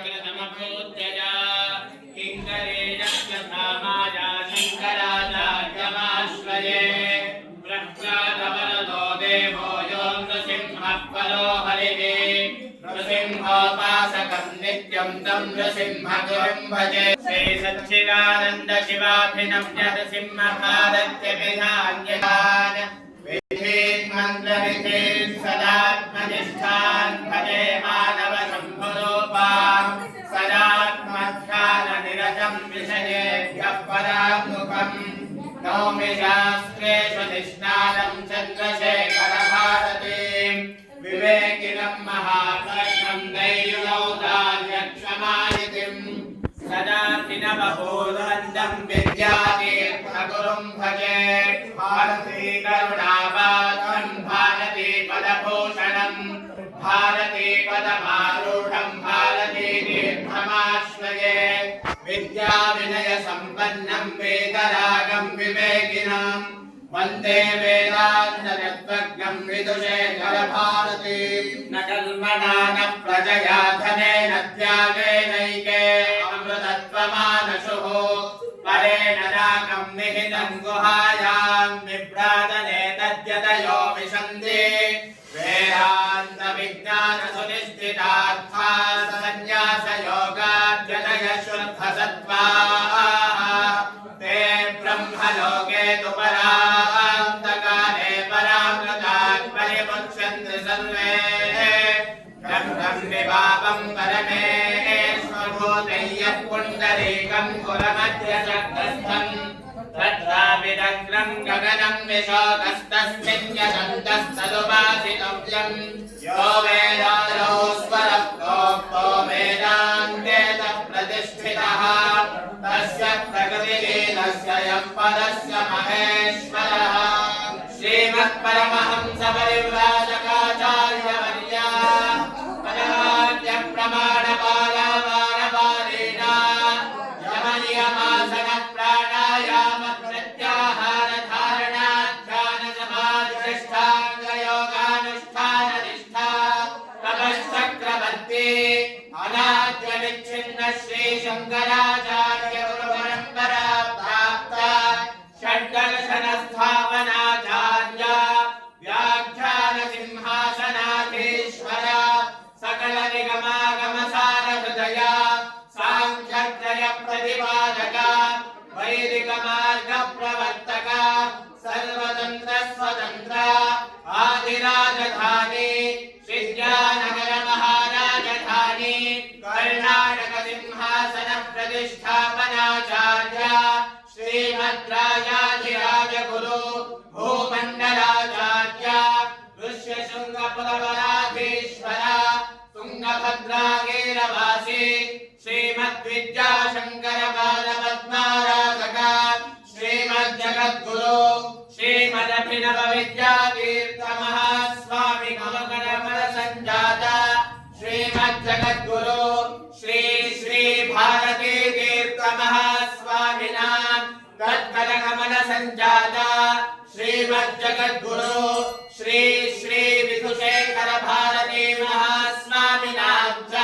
संकीर्तनमभूत्यया किङ्करेयस्य सामाया शङ्कराचार्यमाश्रये प्रह्लादवरदो देवो यो नृसिंहः परो हरिः नृसिंहोपासकं नित्यं तं नृसिंहगुरुं भजे श्री सच्चिदानन्द शिवाभिनम्य नृसिंहभारत्यभिधान्यतान् विधीन् मन्त्रविधीन् सदात्मनिष्ठान् भजे मानव शम्भुरूपाम् सदात्मध्याननिरतं विषयेभ्यः पराङ्मुखम् नौमि शास्त्रेषु निष्णातं चन्द्रशेखरभारतीम् विवेकिनं महाप्रज्ञं धैर्यौदार्यक्षमानिधिम् सदाभिनवबोधवन्तं विद्यातीर्थगुरुं भजे भारती करुणापात्रं भारती पदभूषणं भारती पदमारूढं भारती तीर्थमाश्रये विद्याविनयसम्पन्नं वेदरागं विवेकिनं वन्दे वेदान्ततत्त्वज्ञं विदुषेखरभारती न कर्मणा न प्रजया धनेन त्यागेनैके अमृतत्वमानशुः परेण रागं निहितं गुहायां विभ्राजने तद्यतयो विशन्ति वेदान्तविज्ञानसुनिश्चितार्था सन्न्यासयोगाद्यतय शुद्धसत्त्वाः ते ब्रह्मलोके तु परान्तकाले परामृतात् परिमुच्यन्ते सर्वे ब्रह्मं विभावं परमेश्वरभूतयः पुण्डरीकं कुलमध्यशक्तस्थम् तत्राविदग्नं गगनं विशोकस्तस्मिन् यशन्तस्तदुपासितव्यम् यो वेदारोस्वरः प्रोक्तो वेदान्तेन प्रतिष्ठितः तस्य प्रकृतिलीनस्य यः परस्य महेश्वरः श्रीमत्परमहंसपरिव्राजकाचार्यवर्या पराद्यप्रमाणपालावारपारेण यमनियमासनप्राणायामप्रत्याहारधारणा तपश्चक्रवर्ती अनाद्यविच्छिन्न श्री शङ्कराचार्य गुरुपरम्परा प्राप्ता षड्दर्शनस्थापनाचार्य व्याख्यान सिंहासनाधीश्वर सकल निगमागमसार हृदय सांख्यत्रय प्रतिपादक वैदिक मार्ग प्रवर्तक सर्वतंत्र स्वतंत्र आदिराजधानी विद्यानगर महाराजधानी कर्णाटक सिंहासन प्रतिष्ठापनाचार्य श्रीमद्राजाधिराज गुरु भूमंडलाचार्य ऋष्यशृंगपुरवराधीश्वर तुंगभद्रागीरवासी श्रीमद्विद्याशंकर बालपद्माराधक श्रीमज्जगद्गुरु श्रीमदभिनव विद्यातीर्थ महास्वामी नवकरमल संजाता श्रीमज्जगद्गुरु श्री श्री भारती तीर्थ महास्वामिनां तत्कलकमल संजाता श्रीमज्जगद्गुरु श्री श्री विधुशेखर भारती महास्वामिनां च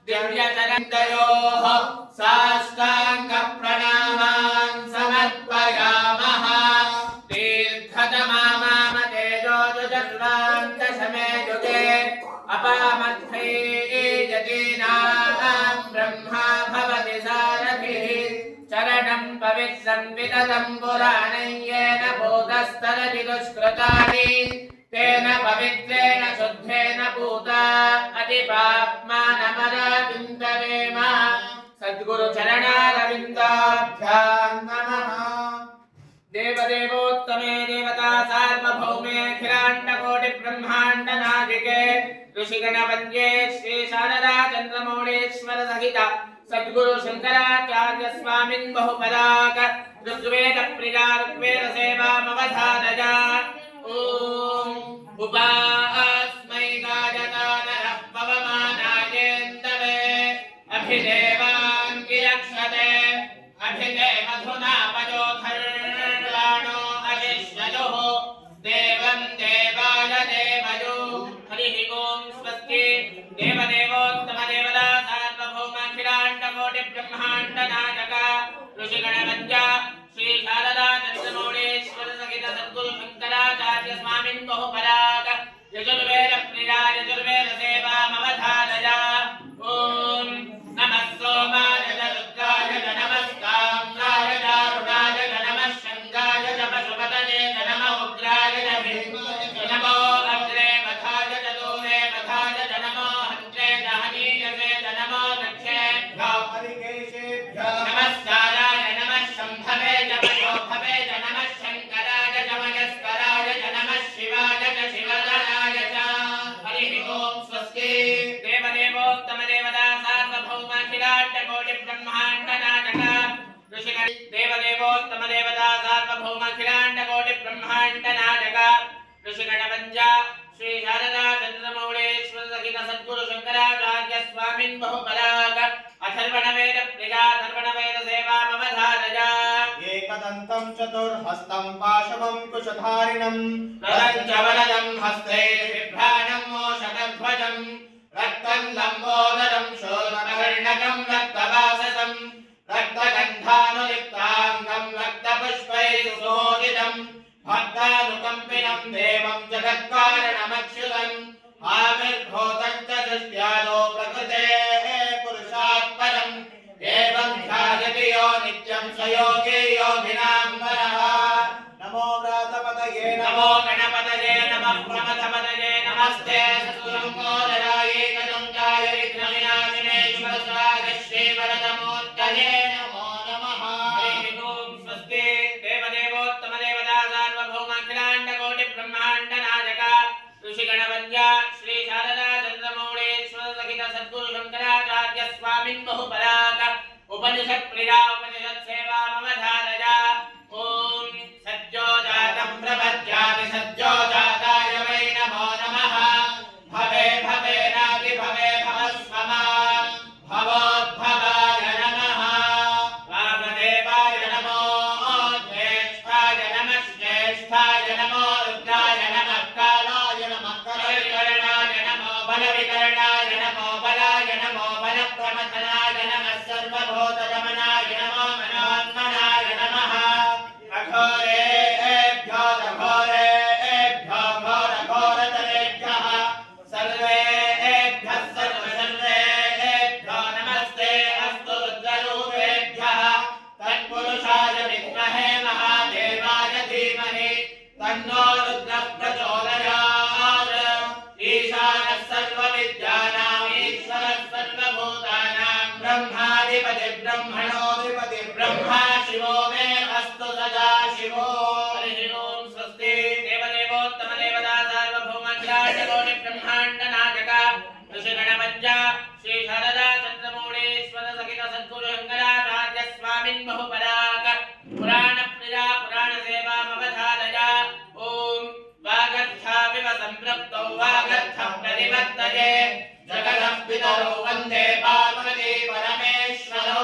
दिव्यचरणयोः साष्टांग प्रणामान् समर्पयामः तीर्थतमामामतेजोजुजर्वां दशमे युगे अपामध्ये यतीनां ब्रह्मा भवति सारथिः चरणं पवित्रं विदतं पुराणं येन भूतस्तरति दुष्कृतानि तेन पवित्रेण शुद्धेन पूता अधिपाप्मानमराविन्दवेम सद्गुरुचरणारविन्दाभ्यां नमः। देवदेवोत्तमे देवता सार्वभौमे अखिलाण्डकोटि ब्रह्माण्डनायके ऋषिगणवन्द्ये श्री शारदा चन्द्रमौळीश्वर सहित सद्गुरु शङ्कराचार्य स्वामिन् बहुपदाक ऋग्वेद प्रिया ऋग्वेद सेवामवधारय। ॐ उपास्मै गायतानरः पवमानायेन्दवे अभिदेवाङ्गिरक्षते अभिदे मधुना पयोधर्वाणो अशिष्ययोः देवं देवाय देवयो हरिः ॐ स्वस्ति देवदेवोत्तमदेव ऋषिगणवन्द्य श्री शारदा चन्द्रमौळीश्वर सहित सद्गुरु शंकराचार्य स्वामिन् बहुपराग यजुर्वेद प्रिया यजुर्वेद सेवामवधारय ओम नमः सोमाय रुद्राय नमस्काराय दारुणाय नमः शंगाय पशुपतये नमः उग्राय नमो अग्रे वधाय दूरे वधाय नमो हन्त्रे दहनीयसे नमो दक्षेभ्यो नमस्काराय नमः शंभवे पशोभवे नमः शंकराय मयस्कराय नमः शिवाय शिवधराय च हरिः ओम स्वस्ति देवदेवोत्तम देवता सार्वभौमाखिलाण्डकोटि ब्रह्माण्ड नाटक ऋषिगण देवदेवोत्तम देवता सार्वभौमाखिलाण्डकोटि ब्रह्माण्ड नाटक ऋषिगणवन्द्य श्री शारदा चन्द्रमौळीश्वर सहित सद्गुरु शंकराचार्य स्वामिन् बहुपराग अथर्वणवेद प्रिया अथर्वणवेद सेवामवधारय एकदन्तं चतुर्हस्तं पाशवं कुशधारिणं प्रदञ्चवरदं हस्ते बिभ्राणं मोषकध्वजं रक्तं लम्बोदरं शोभनवर्णकं रक्तवाससं रक्तगन्धानुलिप्ताङ्गं रक्तपुष्पैः सुशोभितं भक्तानुकम्पिनं देवं जगत्कारणमच्युतम् आविर्भूतं च दृष्ट्यादो प्रकृतेः पुरुषात् परम् एवं ध्यायति यो नित्यं स योगी योगिनां वरः नमो व्रातपतये नमो गणपतये नमः प्रमथपतये नमस्ते सत्सुरम्बोधराय एकदन्ताय विघ्नविनाशिने शिवसुराय श्रीवरदमूर्तये नमो नमः हरिः ओं स्वस्ति देवदेवोत्तम देवता सार्वभौमाखिलाण्डकोटि ब्रह्माण्ड नायक ऋषिगणवन्द्य श्री शारदा चन्द्रमौळीश्वर सहित सद्गुरु शंकराचार्य स्वामिन् बहुपराग उपनिषत् प्रिया उपनिषत् सेवामवधारय ओम सज्जोजातं प्रपद्यामि सज्जोजाताय वै नमो नमः भवे भवेनादि भवे भवस्वमान् भवोद्भवाय नमः वामदेवाय नमो ज्येष्ठाय नमः श्रेष्ठाय नमो रुद्राय नमः कालाय नमः करविकरणाय नमो बलविकरणाय नमो बलाय नमो बलप्रमथनाय नमः सर्वभूतदमनाय नमो मनोन्मनाय नमः अघोरेभ्यो घोरेभ्यो घोरघोरतरेभ्यः सर्वेभ्यः सर्वसर्वेभ्यो नमस्ते अस्तु रुद्ररूपेभ्यः तत्पुरुषाय विद्महे महादेवाय धीमहि तन्नो रुद्रः प्रचोदयात् ईशानः सर्वविद्यानाम् ईश्वरः सर्वभूतानां ब्रह्माधिपति ब्रह्मणोऽधिपति ब्रह्मा शिवो मे अस्तु सदा शिवो हरिः ओं स्वस्ति देवदेवोत्तम देवता सार्वभौमाखिलाण्डकोटि ब्रह्माण्ड नायक ऋषिगणवन्द्य श्री शारदा चन्द्रमौळीश्वर सहित सद्गुरु शंकराचार्य स्वामिन् बहुपराग पुराण प्रिया पुराण सेवामवधारय ओम वागर्थाविव सम्पृक्तौ वागर्थ प्रतिपत्तये जगतः पितरौ वन्दे पार्वती परमेश्वरौ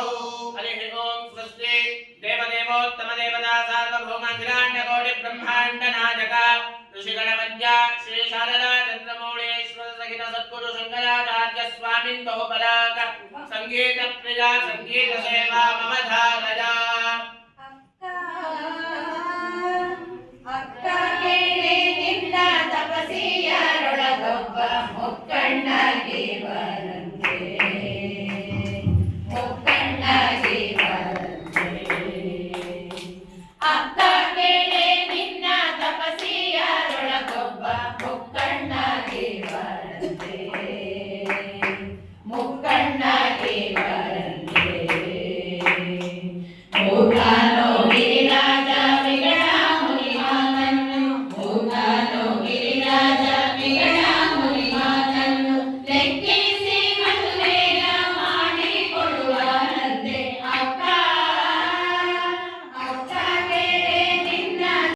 हरिः ओं स्वस्ति देवदेवोत्तम देवता सार्वभौमाखिलाण्डकोटि ब्रह्माण्ड नायक ऋषिगणवन्द्य श्री शारदा चन्द्रमौळीश्वर सहित सद्गुरु शंकराचार्य स्वामिन् बहुपराग संगीत प्रिया संगीत सेवामवधारय ಮುಕ್ಕಣ್ಣಾಗಿ ಬರಂತೆ ಮುಕ್ಕಣ್ಣಾಗಿ ಬರಂತೆ ಅಕ್ಕ ಕೇಳೆ ನಿನ್ನ ತಪಸಿಯರೊಳಗೊಬ್ಬ ಮುಕ್ಕಣ್ಣಾಗಿ ಬರಂತೆ ಮುಕ್ಕಣ್ಣಾಗಿ ಬರಂತೆ